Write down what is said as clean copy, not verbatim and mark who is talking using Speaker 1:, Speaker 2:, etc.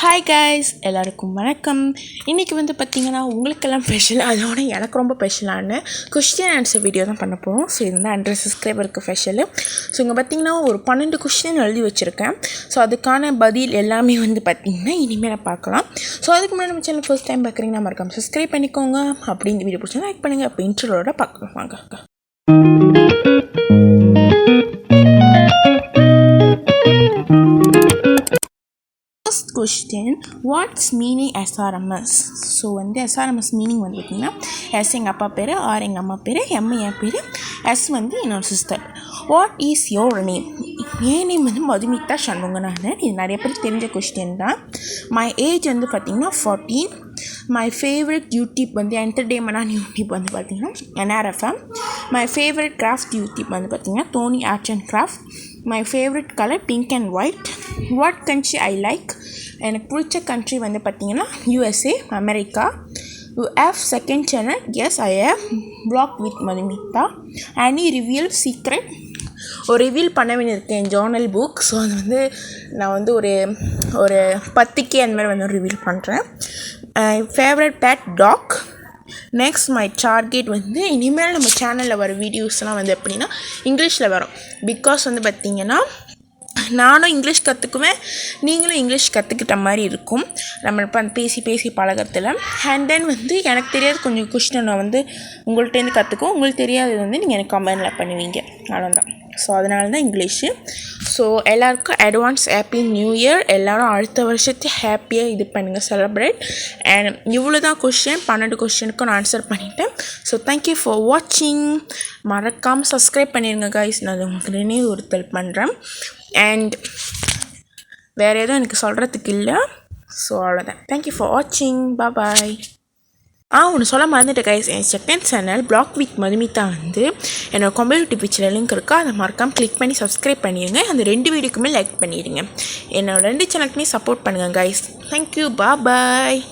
Speaker 1: Hi guys, எல்லாருக்கும் வணக்கம். இன்றைக்கி வந்து பார்த்திங்கன்னா உங்களுக்கெல்லாம் ஸ்பெஷல், அதோட எனக்கு ரொம்ப ஸ்பெஷலான கொஸ்டின் ஆன்சர் வீடியோ தான் பண்ண போகிறோம். ஸோ இது வந்து 100 சப்ஸ்கிரைபருக்கு ஸ்பெஷலு. ஸோ இங்கே பார்த்திங்கன்னா ஒரு 12 கொஸ்டின் எழுதி வச்சுருக்கேன். ஸோ அதுக்கான பதில் எல்லாமே வந்து பார்த்திங்கன்னா இனிமேல் பார்க்கலாம். ஸோ அதுக்கு முன்னாடி நம்ம சேனல் ஃபர்ஸ்ட் டைம் பார்க்குறீங்கன்னா மறக்காம சப்ஸ்கிரைப் பண்ணிக்கோங்க. அப்படி இந்த வீடியோ பிடிச்சா லைக் பண்ணுங்கள். அப்போ இன்ட்ரோட பார்க்கலாம் வாங்க. First question, what's meaning SRMS? So வந்து SRMS மீனிங் வந்து பார்த்திங்கன்னா எஸ் எங்கள் அப்பா பேர், ஆர் எங்கள் அம்மா பேர், எம் என் பேர், எஸ் வந்து என்னோட sister. What is your name? N name வந்து மதுமிதா சண்முகநாதன். இது நிறைய பேர் தெரிஞ்ச கொஸ்டின் தான். மை ஏஜ் வந்து பார்த்திங்கன்னா 14. மை ஃபேவரட் யூடியூப் வந்து என்டர்டெயின்மெண்டான யூடியூப் வந்து பார்த்திங்கன்னா NRFM. My favourite craft YouTube வந்து பார்த்திங்கன்னா Tony arts and craft. My favourite colour pink and white. What country I like? எனக்கு பிடிச்ச கண்ட்ரி வந்து பார்த்திங்கன்னா USA, America. You have second channel? Yes, I have. Blog with Madhumita. Any reveal secret? ஒரு reveal பண்ண வேண்டியிருக்கேன் Journal book. So அது வந்து நான் வந்து ஒரு 10K அந்த மாதிரி வந்து ரிவீல் பண்ணுறேன். Favourite pet dog. Next my target வந்து இனிமேல் நம்ம சேனலில் வர வீடியோஸ்லாம் வந்து எப்படின்னா இங்கிலீஷில் வரும். பிகாஸ் வந்து பார்த்திங்கன்னா நானும் இங்கிலீஷ் கற்றுக்குவேன், நீங்களும் இங்கிலீஷ் கற்றுக்கிட்ட மாதிரி இருக்கும் நம்ம இப்போ பேசி பழகிறதுல. அண்ட் தென் வந்து எனக்கு தெரியாது கொஞ்சம் கொஸ்டின் நான் வந்து உங்கள்கிட்டேருந்து கற்றுக்குவோம், உங்களுக்கு தெரியாதது வந்து நீங்கள் எனக்கு கமெண்டில் பண்ணுவீங்க, அவ்வளோதான். ஸோ அதனால தான் இங்கிலீஷு. ஸோ எல்லாருக்கும் அட்வான்ஸ் ஹாப்பி நியூ இயர். எல்லோரும் அடுத்த வருஷத்தை ஹாப்பியாக இது பண்ணுங்கள், செலிப்ரேட். அண்ட் இவ்வளோ தான் கொஸ்டின், 12 கொஸ்டினுக்கும் நான் ஆன்சர் பண்ணிட்டேன். ஸோ தேங்க்யூ ஃபார் வாட்சிங். மறக்காமல் சப்ஸ்கிரைப் பண்ணிடுங்க கைஸ், நான் உங்களுக்கு நினைவுறுத்தல் பண்ணுறேன். அண்ட் வேறு எதுவும் எனக்கு சொல்கிறதுக்கு இல்லை. ஸோ அவ்வளோதான். தேங்க்யூ ஃபார் வாட்சிங். பாய். ஒன்று சொல்ல மறந்துட்டு கைஸ், என் second channel blog with Madhumita வந்து என்னோடய கம்யூனிட்டி பிக்சரில் லிங்க் இருக்கா, அதை மறக்காமல் கிளிக் பண்ணி சப்ஸ்கிரைப் பண்ணிடுங்க. அந்த 2 வீடியோக்குமே லைக் பண்ணிடுங்க. என்னோட 2 சேனலுக்குமே சப்போர்ட் பண்ணுங்கள் கைஸ். தேங்க்யூ. பாய்.